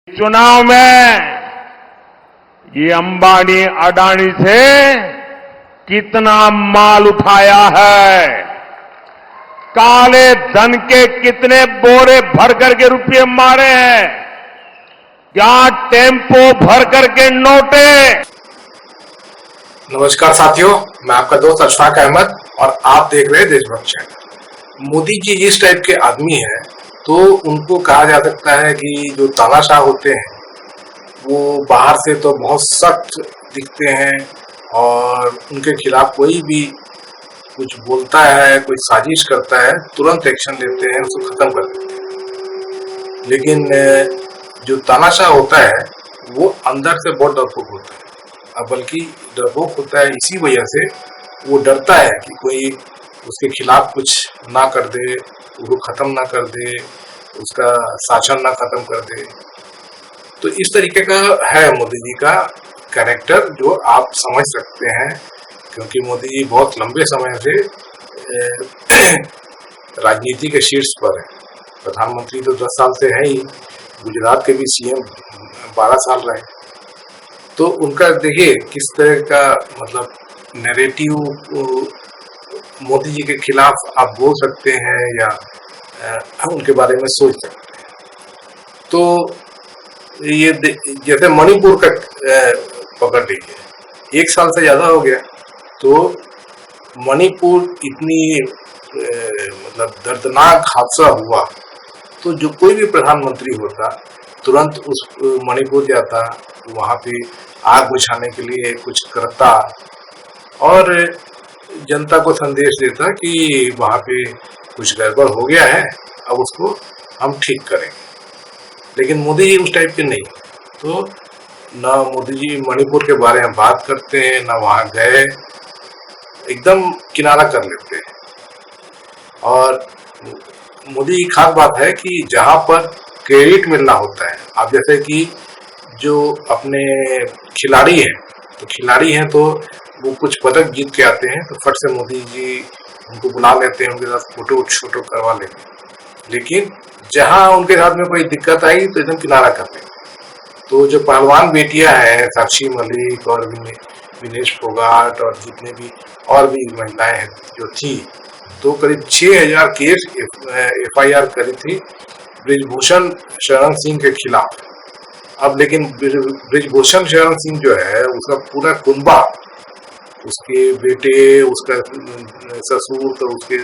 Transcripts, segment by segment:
चुनाव में ये अंबानी अडानी से कितना माल उठाया है, काले धन के कितने बोरे भर करके रुपये मारे हैं, क्या टेम्पो भर करके नोटे। नमस्कार साथियों, मैं आपका दोस्त अशफाक अहमद और आप देख रहे हैं देशभक्त चैनल। मोदी जी इस टाइप के आदमी हैं तो उनको कहा जा सकता है कि जो तानाशाह होते हैं वो बाहर से तो बहुत सख्त दिखते हैं और उनके खिलाफ कोई भी कुछ बोलता है, कोई साजिश करता है, तुरंत एक्शन लेते हैं, उसको खत्म कर देते हैं। लेकिन जो तानाशाह होता है वो अंदर से बहुत डरपोक होता है, अब बल्कि डरपोक होता है इसी वजह से वो डरता है कि कोई उसके खिलाफ कुछ ना कर दे, उसको खत्म ना कर दे, उसका शासन ना खत्म कर दे। तो इस तरीके का है मोदी जी का कैरेक्टर, जो आप समझ सकते हैं, क्योंकि मोदी जी बहुत लंबे समय से राजनीति के शीर्ष पर है। प्रधानमंत्री तो 10 साल से है ही, गुजरात के भी सीएम 12 साल रहे। तो उनका देखिए किस तरह का मतलब नैरेटिव मोदी जी के खिलाफ आप बोल सकते हैं या उनके बारे में सोच सकते हैं। तो ये जैसे मणिपुर का पकड़ लीजिए, 1 साल से ज्यादा हो गया, तो मणिपुर इतनी मतलब दर्दनाक हादसा हुआ, तो जो कोई भी प्रधानमंत्री होता तुरंत उस मणिपुर जाता, वहां पे आग बुझाने के लिए कुछ करता और जनता को संदेश देता कि वहां पे कुछ गड़बड़ हो गया है, अब उसको हम ठीक करेंगे। लेकिन मोदी जी उस टाइप के नहीं, तो ना मोदी जी मणिपुर के बारे में बात करते हैं, ना वहां गए, एकदम किनारा कर लेते हैं। और मोदी की खास बात है कि जहां पर क्रेडिट मिलना होता है, अब जैसे कि जो अपने खिलाड़ी हैं, तो खिलाड़ी हैं तो वो कुछ पदक जीत के आते हैं तो फट से मोदी जी उनको बुला लेते हैं, उनके साथ फोटो करवा लेते हैं। लेकिन जहां उनके साथ में कोई दिक्कत आई तो एकदम किनारा कर देते हैं। तो जो पहलवान बेटियां हैं, साक्षी मलिक और विनेश फोगाट और जितने भी और भी महिलाएं हैं जो थी, तो करीब 6000 केस FIR करी थी ब्रिजभूषण शरण सिंह के खिलाफ। अब लेकिन ब्रिजभूषण शरण सिंह जो है उसका पूरा कुनबा, उसके बेटे, उसका ससुर, तो उसके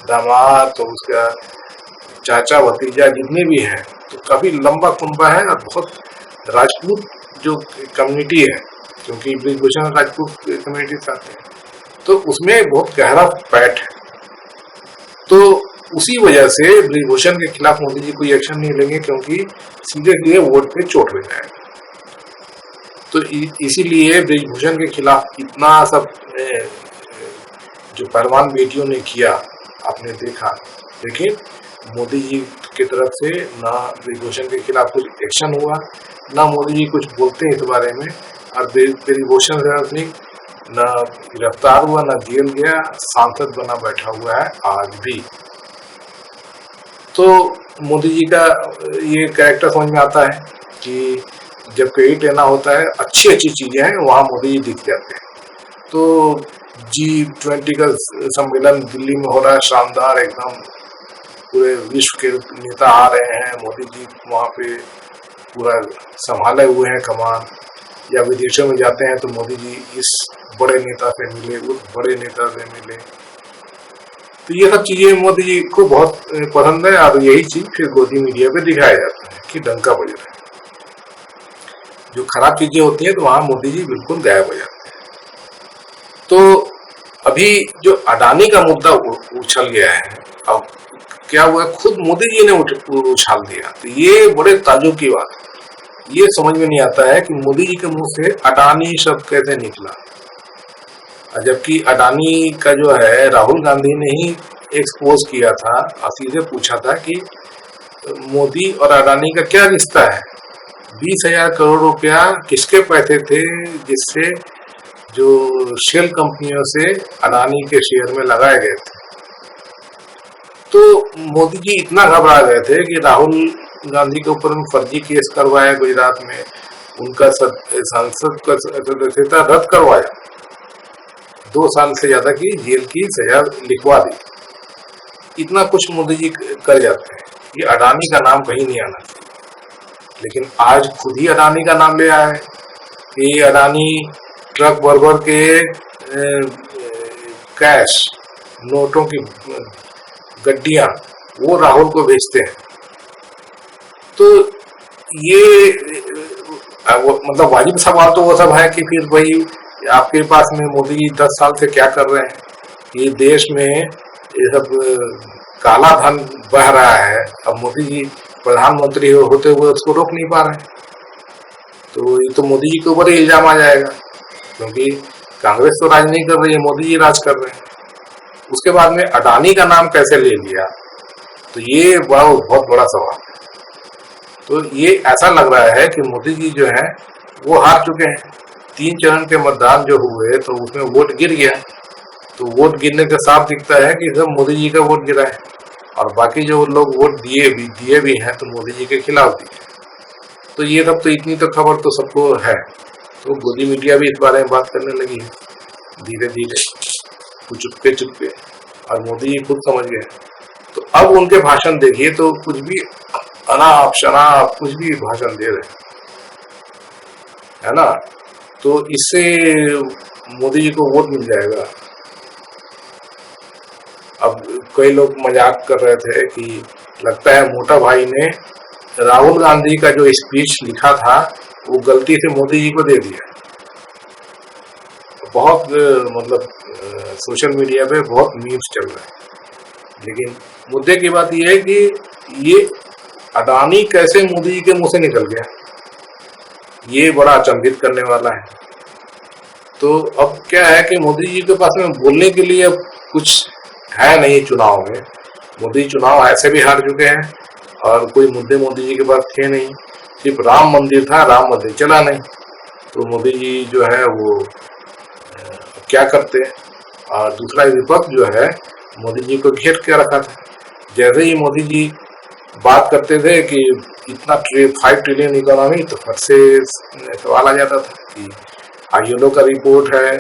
दामाद, तो उसका चाचा भतीजा जितने भी हैं, तो काफी लंबा कुनबा है और बहुत राजपूत जो कम्युनिटी है, क्योंकि ब्रिजभूषण राजपूत कम्युनिटी से आते हैं, तो उसमें बहुत गहरा पैठ है। तो उसी वजह से ब्रिजभूषण के खिलाफ मोदी जी कोई एक्शन नहीं लेंगे, क्योंकि सीधे सीधे वोट पे चोट हो जाएगा। तो इसीलिए ब्रिजभूषण के खिलाफ इतना सब जो पहलवान बेटियों ने किया आपने देखा, लेकिन मोदी जी की तरफ से ना ब्रिजभूषण के खिलाफ कुछ एक्शन हुआ, ना मोदी जी कुछ बोलते हैं इस बारे में, और ब्रिजभूषण सिंह ना गिरफ्तार हुआ, ना जेल गया, सांसद बना बैठा हुआ है आज भी। तो मोदी जी का ये कैरेक्टर समझ में आता है कि जब क्रेडिट लेना होता है, अच्छी चीजें हैं वहां मोदी जी दिख जाते हैं। तो G20 का सम्मेलन दिल्ली में हो रहा है, शानदार एकदम, पूरे विश्व के नेता आ रहे हैं, मोदी जी वहां पे पूरा संभाले हुए हैं कमान। या विदेशों में जाते हैं तो मोदी जी इस बड़े नेता से मिले, उस बड़े नेता से मिले। तो ये सब चीजें मोदी जी को बहुत पसंद है और यही चीज फिर गोदी मीडिया पे दिखाया जाता है कि डंका बज रहा है। जो खराब चीजें होती हैं तो वहां मोदी जी बिल्कुल गायब हो जाते हैं। तो अभी जो अडानी का मुद्दा उछल गया है, अब क्या हुआ, खुद मोदी जी ने उछाल दिया, तो ये बड़े ताज्जुब की बात है। ये समझ में नहीं आता है कि मोदी जी के मुंह से अडानी शब्द कैसे निकला, जबकि अडानी का जो है राहुल गांधी ने ही एक्सपोज किया था और सीधे पूछा था कि मोदी और अडानी का क्या रिश्ता है, 20,000 करोड़ रुपया किसके पैसे थे जिससे जो शेल कंपनियों से अडानी के शेयर में लगाए गए थे। तो मोदी जी इतना घबरा गए थे कि राहुल गांधी के ऊपर में फर्जी केस करवाया गुजरात में, उनका सांसद का सदस्यता रद्द करवाया, 2 साल से ज्यादा की जेल की सजा लिखवा दी। इतना कुछ मोदी जी कर जाते हैं। ये अडानी का नाम कहीं नहीं आना चाहिए, लेकिन आज खुद ही अडानी का नाम ले आया है कि अडानी ट्रक भर भर के कैश नोटों की गड्डियां वो राहुल को भेजते हैं। तो ये मतलब वाजिब सवाल तो वो सब है कि फिर भाई आपके पास में मोदी जी 10 साल से क्या कर रहे हैं? ये देश में ये सब काला धन बह रहा है, अब मोदी जी प्रधानमंत्री होते हुए उसको रोक नहीं पा रहे हैं। तो ये तो मोदी जी के ऊपर ही इल्जाम आ जाएगा, क्योंकि कांग्रेस तो राज नहीं कर रही है, मोदी जी राज कर रहे हैं। उसके बाद में अडानी का नाम कैसे ले लिया, तो ये बहुत बड़ा सवाल है। तो ये ऐसा लग रहा है कि मोदी जी जो है वो हार चुके हैं। 3 चरण के मतदान जो हुए तो उसमें वोट गिर गया, तो वोट गिरने से साफ दिखता है कि सब मोदी जी का वोट गिरा है, और बाकी जो लोग वोट दिए भी हैं तो मोदी जी के खिलाफ दिए। तो ये सब तो इतनी तो खबर तो सबको है, तो मोदी मीडिया भी इस बारे में बात करने लगी है धीरे धीरे, चुपके, और मोदी जी खुद समझ गए। तो अब उनके भाषण देखिए तो कुछ भी अनाप शनाप कुछ भी भाषण दे रहे है ना, तो इससे मोदी जी को वोट मिल जाएगा। अब कई लोग मजाक कर रहे थे कि लगता है मोटा भाई ने राहुल गांधी का जो स्पीच लिखा था वो गलती से मोदी जी को दे दिया। बहुत मतलब सोशल मीडिया पे बहुत मीम्स चल रहे हैं, लेकिन मुद्दे की बात यह है कि ये अडानी कैसे मोदी जी के मुंह से निकल गया, ये बड़ा अचंभित करने वाला है। तो अब क्या है कि मोदी जी के पास में बोलने के लिए अब कुछ है नहीं चुनाव में। मोदी चुनाव ऐसे भी हार चुके हैं और कोई मुद्दे मोदी जी के पास थे नहीं, सिर्फ राम मंदिर था, राम मंदिर चला नहीं, तो मोदी जी जो है वो क्या करते हैं। और दूसरा विपक्ष जो है मोदी जी को घेर के रखा था। जैसे ही मोदी जी बात करते थे कि इतना 5 ट्रिलियन इकोनॉमी, तो फट से सवाल आ जाता था कि आईएलओ का रिपोर्ट है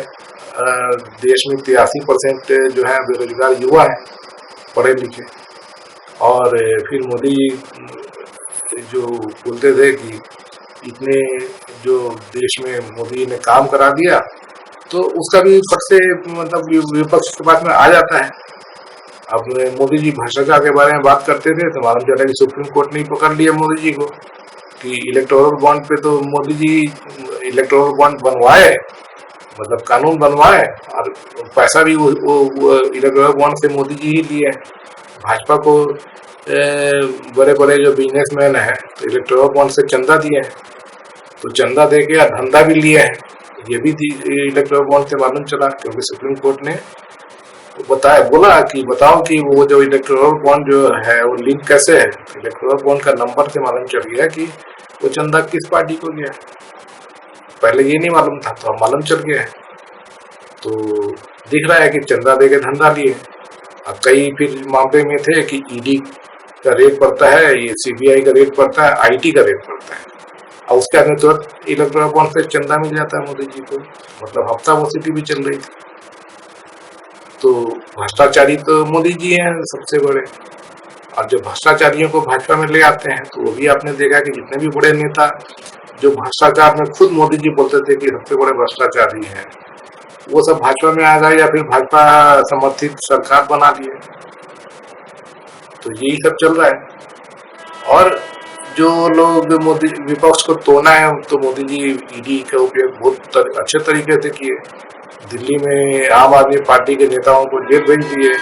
देश में 83% जो है बेरोजगार युवा है, पढ़े लिखे। और फिर मोदी जो बोलते थे कि इतने जो देश में मोदी ने काम करा दिया, तो उसका भी फट से मतलब विपक्ष के पास में आ जाता है। अब मोदी जी भ्रष्टाचार के बारे में बात करते थे तो मालूम चला कि सुप्रीम कोर्ट ने पकड़ लिया मोदी जी को कि इलेक्टोरल बॉन्ड पे तो मोदी जी इलेक्टोरल बॉन्ड बनवाए, मतलब कानून बनवाए, और पैसा भी वो इलेक्टोरल बॉन्ड से मोदी जी ही लिए। भाजपा को बड़े बड़े जो बिजनेसमैन हैं तो इलेक्टोरल बॉन्ड से चंदा दिए हैं, तो चंदा दे के धंधा भी लिए हैं, ये भी इलेक्टोरल बॉन्ड से मालूम चला, क्योंकि सुप्रीम कोर्ट ने बोला कि बताओ कि वो जो इलेक्टोरल बॉन्ड जो है वो लिंक कैसे है। इलेक्टोरल बॉन्ड का नंबर से मालूम चल गया कि वो चंदा किस पार्टी को गया, पहले ये नहीं मालूम था, तो अब मालूम चल गया है। तो दिख रहा है कि चंदा दे के धंधा लिए। अब कई फिर मामले में थे कि ईडी का रेट पड़ता है, ये सीबीआई का रेट पड़ता है, आईटी का रेट पड़ता है, और उसके आगे तुरंत इलेक्टोरल बॉन्ड से चंदा मिल जाता है मोदी जी को, मतलब हफ्ता वसूली भी चल रही थी। तो भ्रष्टाचारी तो मोदी जी हैं सबसे बड़े, और जब भ्रष्टाचारियों को भाजपा में ले आते हैं तो वो भी आपने देखा कि जितने भी बड़े नेता जो भ्रष्टाचार में खुद मोदी जी बोलते थे कि सबसे बड़े भ्रष्टाचारी हैं, वो सब भाजपा में आ गए या फिर भाजपा समर्थित सरकार बना लिए। तो यही सब चल रहा है। और जो लोग मोदी विपक्ष को तोड़ना है तो मोदी जी ईडी का उपयोग बहुत अच्छे तरीके से किए। दिल्ली में आम आदमी पार्टी के नेताओं को जेल भेज दिए,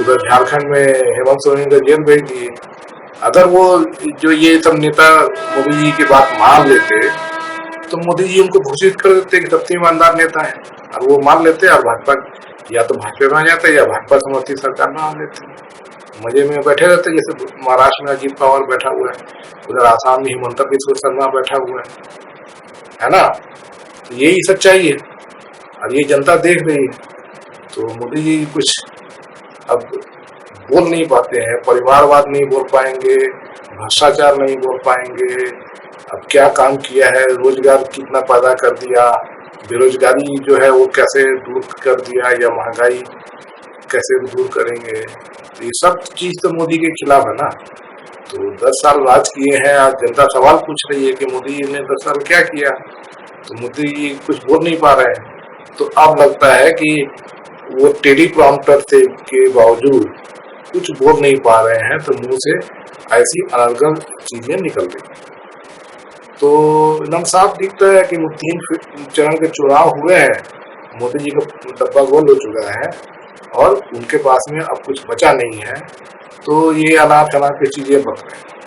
उधर झारखंड में हेमंत सोरेन को जेल भेज दिए। अगर वो जो ये सब नेता मोदी जी की बात मान लेते तो मोदी जी उनको घोषित कर देते कि सबसे ईमानदार नेता है, और वो मान लेते और भाजपा या तो भाजपा में आ जाते या भाजपा समर्थित सरकार में आ लेते, मजे में बैठे रहते। जैसे महाराष्ट्र में अजीत पवार बैठा हुआ है, उधर आसाम में हिमंता बिस्वा शर्मा बैठा हुआ है ना। तो यही सच्चाई है और ये जनता देख रही है। तो मोदी जी कुछ अब बोल नहीं पाते हैं, परिवारवाद नहीं बोल पाएंगे, भ्रष्टाचार नहीं बोल पाएंगे, अब क्या काम किया है, रोजगार कितना पैदा कर दिया, बेरोजगारी जो है वो कैसे दूर कर दिया, या महंगाई कैसे दूर करेंगे। तो ये सब चीज तो मोदी के खिलाफ है ना। तो 10 साल राज किए हैं, आज जनता सवाल पूछ रही है कि मोदी जी ने 10 साल क्या किया, तो मोदी जी कुछ बोल नहीं पा रहे हैं। तो अब लगता है कि वो टेली प्रॉम्प्टर थे के बावजूद कुछ बोल नहीं पा रहे हैं, तो मुंह से ऐसी अनर्गल चीजें निकल रही। तो एकदम साफ दिखता है कि 3 चरण के चुनाव हुए हैं, मोदी जी का डब्बा गोल हो चुका है और उनके पास में अब कुछ बचा नहीं है। तो ये अनाप शनाप की चीजें बन रहे हैं।